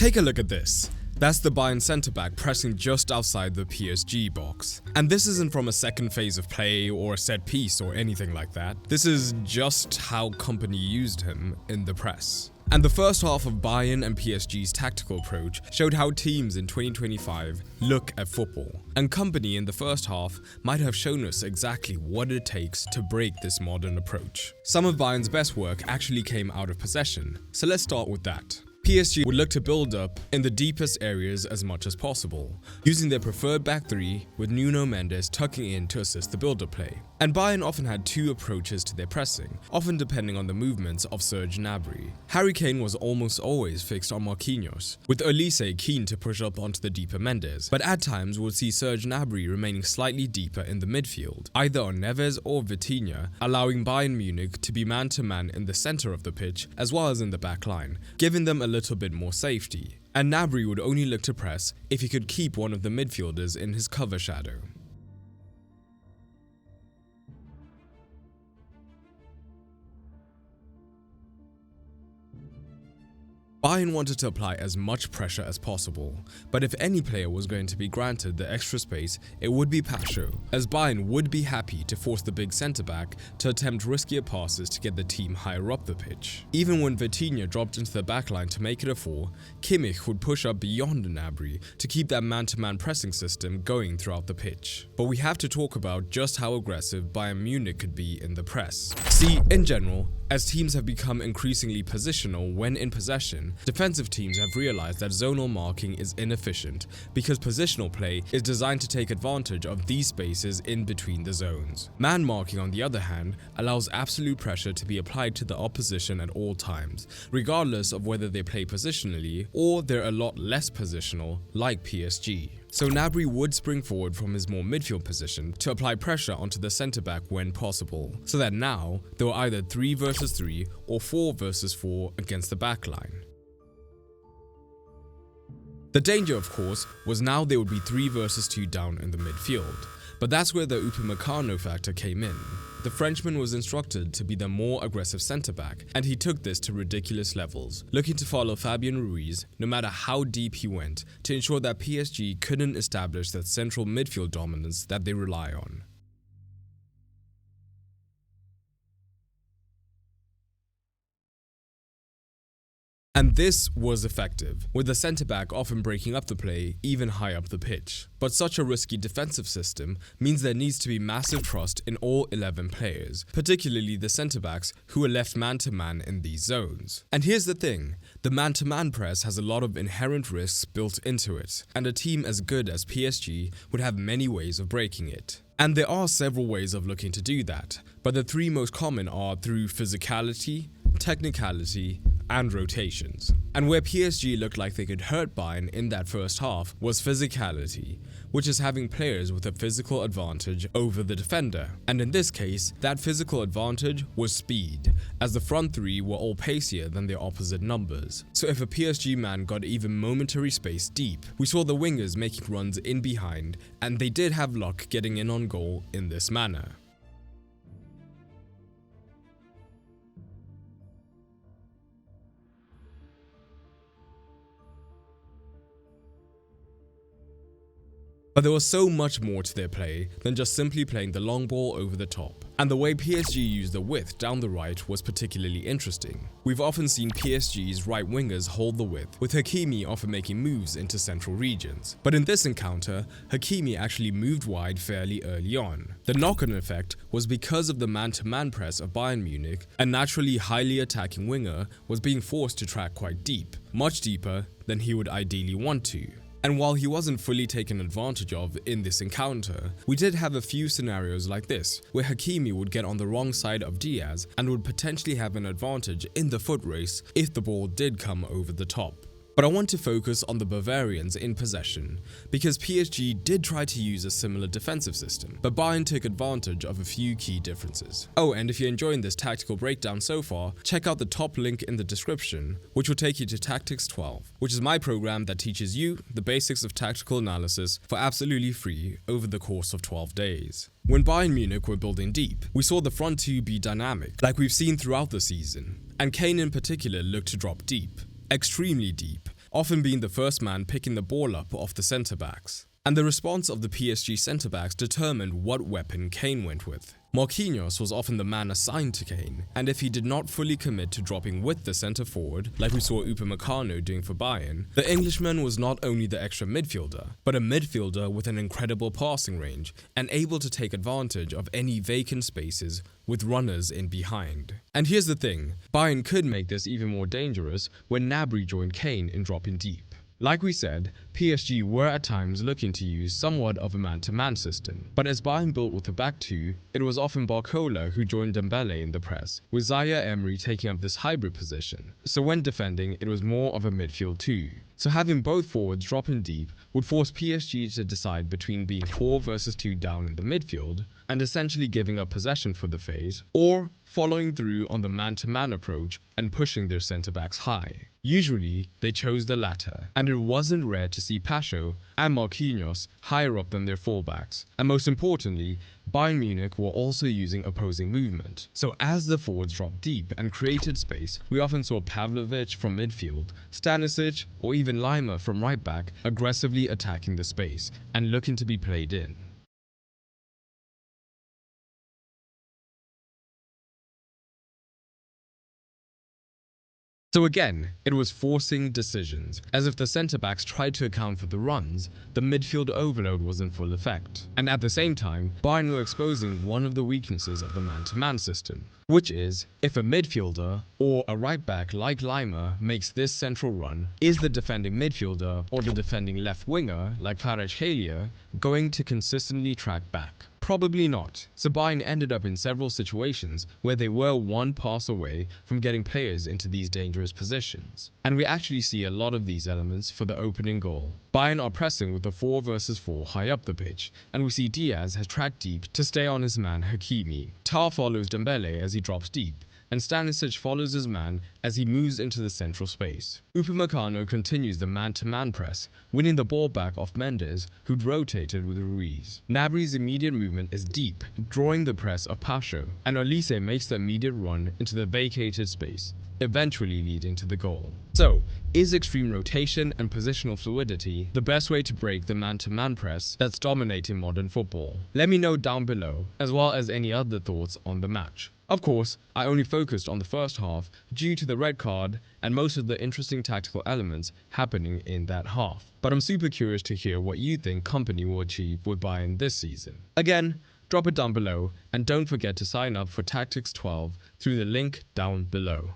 Take a look at this. That's the Bayern centre-back pressing just outside the PSG box. And this isn't from a second phase of play or a set piece or anything like that. This is just how Kompany used him in the press. And the first half of Bayern and PSG's tactical approach showed how teams in 2025 look at football. And Kompany in the first half might have shown us exactly what it takes to break this modern approach. Some of Bayern's best work actually came out of possession, so let's start with that. PSG would look to build up in the deepest areas as much as possible, using their preferred back three with Nuno Mendes tucking in to assist the build-up play. And Bayern often had two approaches to their pressing, often depending on the movements of Serge Gnabry. Harry Kane was almost always fixed on Marquinhos, with Olise keen to push up onto the deeper Mendes, but at times we'll see Serge Gnabry remaining slightly deeper in the midfield, either on Neves or Vitinha, allowing Bayern Munich to be man-to-man in the center of the pitch as well as in the back line, giving them a little bit more safety. And Gnabry would only look to press if he could keep one of the midfielders in his cover shadow. Bayern wanted to apply as much pressure as possible, but if any player was going to be granted the extra space, it would be Pacho, as Bayern would be happy to force the big centre-back to attempt riskier passes to get the team higher up the pitch. Even when Vitinha dropped into the backline to make it a 4, Kimmich would push up beyond Gnabry to keep that man-to-man pressing system going throughout the pitch. But we have to talk about just how aggressive Bayern Munich could be in the press. See, in general, as teams have become increasingly positional when in possession, defensive teams have realized that zonal marking is inefficient because positional play is designed to take advantage of these spaces in between the zones. Man marking, on the other hand, allows absolute pressure to be applied to the opposition at all times, regardless of whether they play positionally or they're a lot less positional, like PSG. So Gnabry would spring forward from his more midfield position to apply pressure onto the centre-back when possible, so that now they were either 3 versus 3 or 4 versus 4 against the backline. The danger, of course, was now they would be 3 versus 2 down in the midfield, but that's where the Upamecano factor came in. The Frenchman was instructed to be the more aggressive centre-back, and he took this to ridiculous levels, looking to follow Fabian Ruiz no matter how deep he went to ensure that PSG couldn't establish that central midfield dominance that they rely on. And this was effective, with the centre-back often breaking up the play even high up the pitch. But such a risky defensive system means there needs to be massive trust in all 11 players, particularly the centre-backs who are left man-to-man in these zones. And here's the thing, the man-to-man press has a lot of inherent risks built into it, and a team as good as PSG would have many ways of breaking it. And there are several ways of looking to do that, but the 3 most common are through physicality, technicality, and rotations. And where PSG looked like they could hurt Bayern in that first half was physicality, which is having players with a physical advantage over the defender. And in this case, that physical advantage was speed, as the front 3 were all pacier than their opposite numbers. So if a PSG man got even momentary space deep, we saw the wingers making runs in behind, and they did have luck getting in on goal in this manner. But there was so much more to their play than just simply playing the long ball over the top. And the way PSG used the width down the right was particularly interesting. We've often seen PSG's right wingers hold the width, with Hakimi often making moves into central regions. But in this encounter, Hakimi actually moved wide fairly early on. The knock-on effect was because of the man-to-man press of Bayern Munich, a naturally highly attacking winger was being forced to track quite deep, much deeper than he would ideally want to. And while he wasn't fully taken advantage of in this encounter, we did have a few scenarios like this, where Hakimi would get on the wrong side of Diaz and would potentially have an advantage in the foot race if the ball did come over the top. But I want to focus on the Bavarians in possession, because PSG did try to use a similar defensive system, but Bayern took advantage of a few key differences. Oh, and if you're enjoying this tactical breakdown so far, check out the top link in the description, which will take you to Tactics 12, which is my program that teaches you the basics of tactical analysis for absolutely free over the course of 12 days. When Bayern Munich were building deep, we saw the front 2 be dynamic, like we've seen throughout the season, and Kane in particular looked to drop deep. Extremely deep, often being the first man picking the ball up off the centre-backs. And the response of the PSG centre-backs determined what weapon Kane went with. Marquinhos was often the man assigned to Kane, and if he did not fully commit to dropping with the centre-forward, like we saw Upamecano doing for Bayern, the Englishman was not only the extra midfielder, but a midfielder with an incredible passing range and able to take advantage of any vacant spaces with runners in behind. And here's the thing, Bayern could make this even more dangerous when Gnabry joined Kane in dropping deep. Like we said, PSG were at times looking to use somewhat of a man-to-man system, but as Bayern built with the back two, it was often Barcola who joined Dembele in the press, with Zaire Emery taking up this hybrid position. So when defending, it was more of a midfield two. So having both forwards dropping deep would force PSG to decide between being 4 versus 2 down in the midfield and essentially giving up possession for the phase, or following through on the man-to-man approach and pushing their centre-backs high. Usually, they chose the latter, and it wasn't rare to see Pacho and Marquinhos higher up than their fullbacks. And most importantly, Bayern Munich were also using opposing movement. So as the forwards dropped deep and created space, we often saw Pavlovic from midfield, Stanisic or even Lima from right back aggressively attacking the space and looking to be played in. So again, it was forcing decisions, as if the centre-backs tried to account for the runs, the midfield overload was in full effect. And at the same time, Bayern were exposing one of the weaknesses of the man-to-man system, which is, if a midfielder or a right-back like Lima makes this central run, is the defending midfielder or the defending left winger like Kvaratskhelia going to consistently track back? Probably not. So Bayern ended up in several situations where they were one pass away from getting players into these dangerous positions. And we actually see a lot of these elements for the opening goal. Bayern are pressing with a 4 versus 4 high up the pitch, and we see Diaz has tracked deep to stay on his man Hakimi. Tar follows Dembele as he drops deep, and Stanisic follows his man as he moves into the central space. Upamecano continues the man-to-man press, winning the ball back off Mendes, who'd rotated with Ruiz. Gnabry's immediate movement is deep, drawing the press of Pacho, and Olise makes the immediate run into the vacated space, eventually leading to the goal. So, is extreme rotation and positional fluidity the best way to break the man-to-man press that's dominating modern football? Let me know down below, as well as any other thoughts on the match. Of course, I only focused on the first half due to the red card and most of the interesting tactical elements happening in that half. But I'm super curious to hear what you think Kompany will achieve with Bayern this season. Again, drop it down below and don't forget to sign up for Tactics 12 through the link down below.